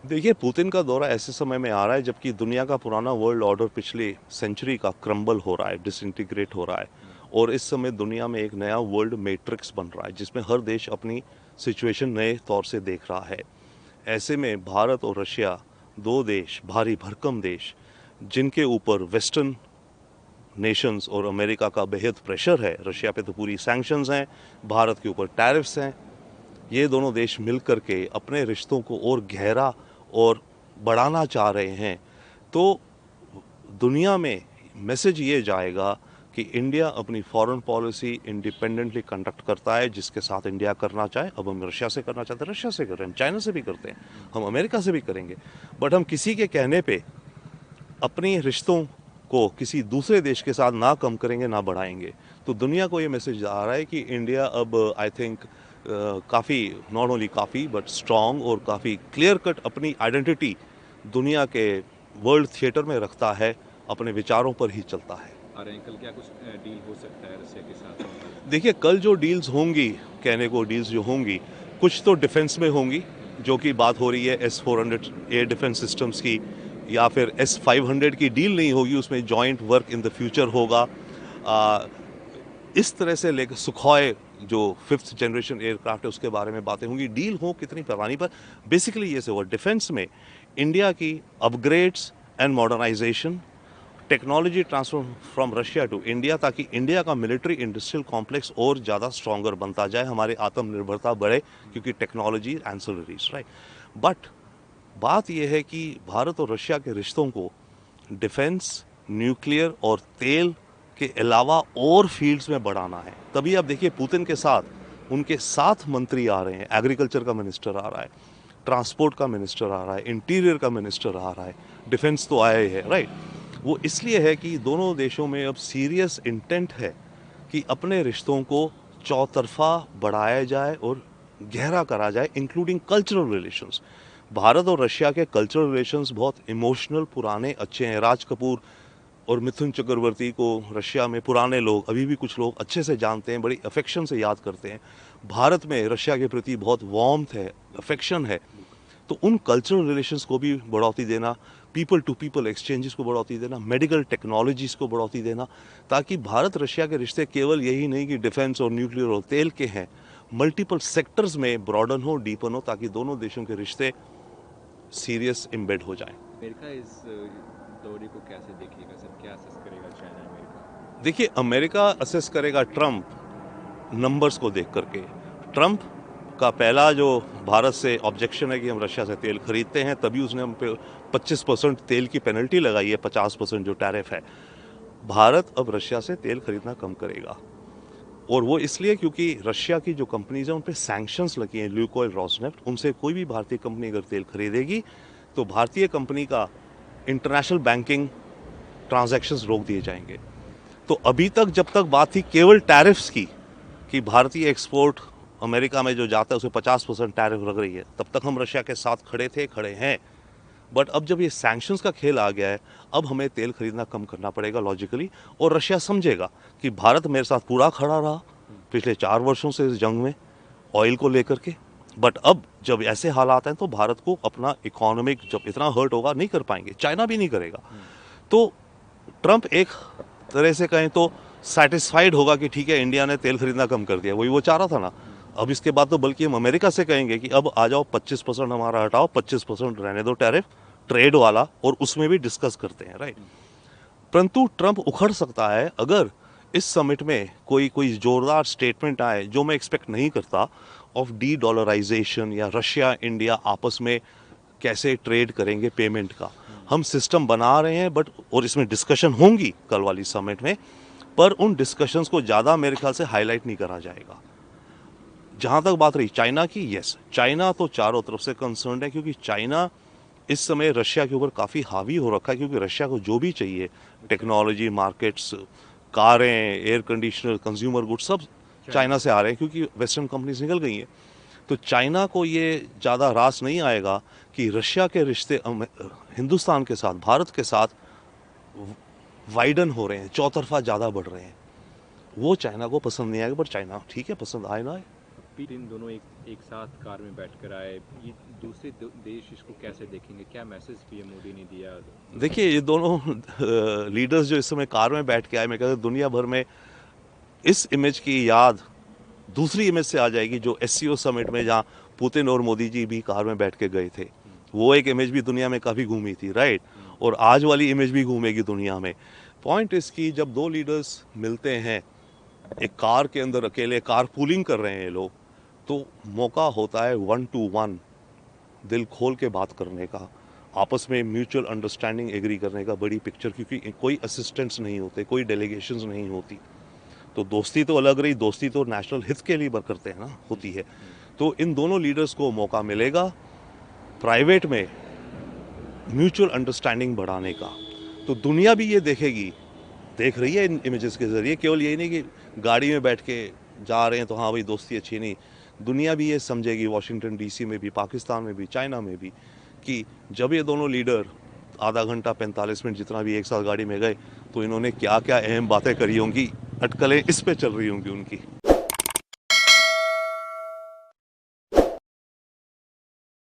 देखिए, पुतिन का दौरा ऐसे समय में आ रहा है जबकि दुनिया का पुराना वर्ल्ड ऑर्डर पिछले सेंचुरी का क्रम्बल हो रहा है, डिसइंटीग्रेट हो रहा है। और इस समय दुनिया में एक नया वर्ल्ड मैट्रिक्स बन रहा है जिसमें हर देश अपनी सिचुएशन नए तौर से देख रहा है। ऐसे में भारत और रशिया, दो देश, भारी भरकम देश, जिनके ऊपर वेस्टर्न नेशंस और अमेरिका का बेहद प्रेशर है। रशिया पे तो पूरी सैंक्शंस हैं, भारत के ऊपर टैरिफ्स हैं। ये दोनों देश मिल करके अपने रिश्तों को और गहरा और बढ़ाना चाह रहे हैं। तो दुनिया में मैसेज ये जाएगा कि इंडिया अपनी फॉरेन पॉलिसी इंडिपेंडेंटली कंडक्ट करता है। जिसके साथ इंडिया करना चाहे, अब हम रशिया से करना चाहते हैं, रशिया से कर रहे हैं, चाइना से भी करते हैं, हम अमेरिका से भी करेंगे। बट हम किसी के कहने पे अपने रिश्तों को किसी दूसरे देश के साथ ना कम करेंगे ना बढ़ाएंगे। तो दुनिया को ये मैसेज आ रहा है कि इंडिया अब आई थिंक काफ़ी, नॉट ओनली काफ़ी बट स्ट्रांग और काफ़ी क्लियर कट अपनी आइडेंटिटी दुनिया के वर्ल्ड थिएटर में रखता है, अपने विचारों पर ही चलता है। और अंकल क्या कुछ डील हो सकता है रशिया के साथ? देखिए, कल जो डील्स होंगी, कहने को डील्स जो होंगी, कुछ तो डिफेंस में होंगी, जो कि बात हो रही है S-400 एयर डिफेंस सिस्टम्स की, या फिर S-500 की डील नहीं होगी, उसमें joint work in the future होगा। इस तरह से लेकर सुखोई जो 5th जनरेशन एयरक्राफ्ट है उसके बारे में बातें होंगी। डील हो कितनी पैमाने पर, बेसिकली ये से हुआ डिफेंस में इंडिया की upgrades and modernisation, technology transfer from Russia to India, ताकि इंडिया का मिलिट्री इंडस्ट्रियल कॉम्प्लेक्स और ज़्यादा स्ट्रॉन्गर बनता जाए, हमारी आत्मनिर्भरता बढ़े, क्योंकि टेक्नोलॉजी एंसिलरीज, राइट। बट बात यह है कि भारत और रशिया के रिश्तों को डिफेंस, न्यूक्लियर और तेल के अलावा और फील्ड्स में बढ़ाना है। तभी आप देखिए, पुतिन के साथ उनके 7 मंत्री आ रहे हैं। एग्रीकल्चर का मिनिस्टर आ रहा है, ट्रांसपोर्ट का मिनिस्टर आ रहा है, इंटीरियर का मिनिस्टर आ रहा है, डिफेंस तो आया ही है, राइट। वो इसलिए है कि दोनों देशों में अब सीरियस इंटेंट है कि अपने रिश्तों को चौतरफा बढ़ाया जाए और गहरा करा जाए, इंक्लूडिंग कल्चरल रिलेशंस। भारत और रशिया के कल्चरल रिलेशंस बहुत इमोशनल, पुराने, अच्छे हैं। राज कपूर और मिथुन चक्रवर्ती को रशिया में पुराने लोग, अभी भी कुछ लोग अच्छे से जानते हैं, बड़ी अफेक्शन से याद करते हैं। भारत में रशिया के प्रति बहुत वार्मथ है, अफेक्शन है। तो उन कल्चरल रिलेशंस को भी बढ़ोतरी देना, पीपल टू पीपल एक्सचेंजेस को बढ़ोतरी देना, मेडिकल टेक्नोलॉजीज़ को बढ़ोतरी देना, ताकि भारत रशिया के रिश्ते केवल यही नहीं कि डिफेंस और न्यूक्लियर और तेल के हैं, मल्टीपल सेक्टर्स में ब्रॉडन हो, डीपन हो, ताकि दोनों देशों के रिश्ते सीरियस एम्बेड हो जाएं। अमेरिका इस दौरे को कैसे देखेगा सर? क्या असेस करेगा चाइना अमेरिका? देखिए, अमेरिका असेस करेगा ट्रंप नंबर्स को देख करके। ट्रंप का पहला जो भारत से ऑब्जेक्शन है कि हम रशिया से तेल खरीदते हैं, तभी उसने हम पे 25% तेल की पेनल्टी लगाई है, 50% जो टैरिफ है। भारत अब रशिया से तेल खरीदना कम करेगा, और वो इसलिए क्योंकि रशिया की जो कंपनीज हैं उन पे सैंक्शंस लगी हैं, ल्यूकोइल, रॉसनेफ्ट। उनसे कोई भी भारतीय कंपनी अगर तेल खरीदेगी तो भारतीय कंपनी का इंटरनेशनल बैंकिंग ट्रांजैक्शंस रोक दिए जाएंगे। तो अभी तक जब तक बात थी केवल टैरिफ्स की, कि भारतीय एक्सपोर्ट अमेरिका में जो जाता है उसे 50% टैरिफ लग रही है, तब तक हम रशिया के साथ खड़े थे, खड़े हैं। बट अब जब ये सैंक्शंस का खेल आ गया है, अब हमें तेल खरीदना कम करना पड़ेगा लॉजिकली, और रशिया समझेगा कि भारत मेरे साथ पूरा खड़ा रहा पिछले 4 वर्षों से इस जंग में ऑयल को लेकर के। बट अब जब ऐसे हालात हैं तो भारत को अपना इकोनॉमिक, जब इतना हर्ट होगा, नहीं कर पाएंगे, चाइना भी नहीं करेगा। तो ट्रंप एक तरह से कहें तो सेटिस्फाइड होगा कि ठीक है, इंडिया ने तेल खरीदना कम कर दिया, वही वो चाह रहा था ना। अब इसके बाद तो बल्कि हम अमेरिका से कहेंगे कि अब आ जाओ, 25% हमारा हटाओ, 25% रहने दो टैरिफ ट्रेड वाला, और उसमें भी डिस्कस करते हैं, राइट। परंतु ट्रंप उखड़ सकता है अगर इस समिट में कोई कोई जोरदार स्टेटमेंट आए, जो मैं एक्सपेक्ट नहीं करता, ऑफ डी डॉलराइजेशन, या रशिया इंडिया आपस में कैसे ट्रेड करेंगे पेमेंट का। हम सिस्टम बना रहे हैं, बट, और इसमें डिस्कशन होंगी कल वाली समिट में, पर उन डिस्कशंस को ज़्यादा मेरे ख्याल से हाईलाइट नहीं करा जाएगा। जहां तक बात रही चाइना की, यस, चाइना तो चारों तरफ से कंसर्न है, क्योंकि चाइना इस समय रशिया के ऊपर काफ़ी हावी हो रखा है, क्योंकि रशिया को जो भी चाहिए, टेक्नोलॉजी, मार्केट्स, कारें, एयर कंडीशनर, कंज्यूमर गुड्स, सब चाइना से आ रहे हैं, क्योंकि वेस्टर्न कंपनीज निकल गई हैं। तो चाइना को ये ज़्यादा रास नहीं आएगा कि रशिया के रिश्ते हिंदुस्तान के साथ, भारत के साथ वाइडन हो रहे हैं, चौतरफा ज़्यादा बढ़ रहे हैं। वो चाइना को पसंद नहीं आएगा, पर चाइना ठीक है, पसंद आए ना आए। फिर इन दोनों एक साथ कार में बैठकर आए, ये दूसरे देश इसको कैसे देखेंगे, क्या मैसेज पीएम मोदी ने दिया? देखिए ये दोनों लीडर्स जो इस समय कार में बैठ के आए, मैं कहता हूं दुनिया भर में इस इमेज की याद दूसरी इमेज से आ जाएगी जो एससीओ समिट में जहां पुतिन और मोदी जी भी कार में बैठ के गए थे। वो एक इमेज भी दुनिया में काफ़ी घूमी थी, राइट। और आज वाली इमेज भी घूमेगी दुनिया में। पॉइंट इसकी जब दो लीडर्स मिलते हैं एक कार के अंदर, अकेले कार पूलिंग कर रहे हैं ये लोग, तो मौका होता है 1 to 1 दिल खोल के बात करने का, आपस में म्यूचुअल अंडरस्टैंडिंग एग्री करने का, बड़ी पिक्चर, क्योंकि कोई असिस्टेंट्स नहीं होते, कोई डेलीगेशंस नहीं होती। तो दोस्ती तो अलग रही, दोस्ती तो नेशनल हित के लिए करते हैं ना, होती है। तो इन दोनों लीडर्स को मौका मिलेगा प्राइवेट में म्यूचुअल अंडरस्टैंडिंग बढ़ाने का। तो दुनिया भी ये देखेगी, देख रही है इन इमेजेस के ज़रिए। केवल यही नहीं कि गाड़ी में बैठ के जा रहे हैं तो हाँ भाई दोस्ती अच्छी नहीं, दुनिया भी ये समझेगी, वॉशिंगटन डीसी में भी, पाकिस्तान में भी, चाइना में भी, कि जब ये दोनों लीडर आधा घंटा 45 मिनट जितना भी एक साथ गाड़ी में गए तो इन्होंने क्या क्या अहम बातें करी होंगी, अटकलें इस पे चल रही होंगी उनकी।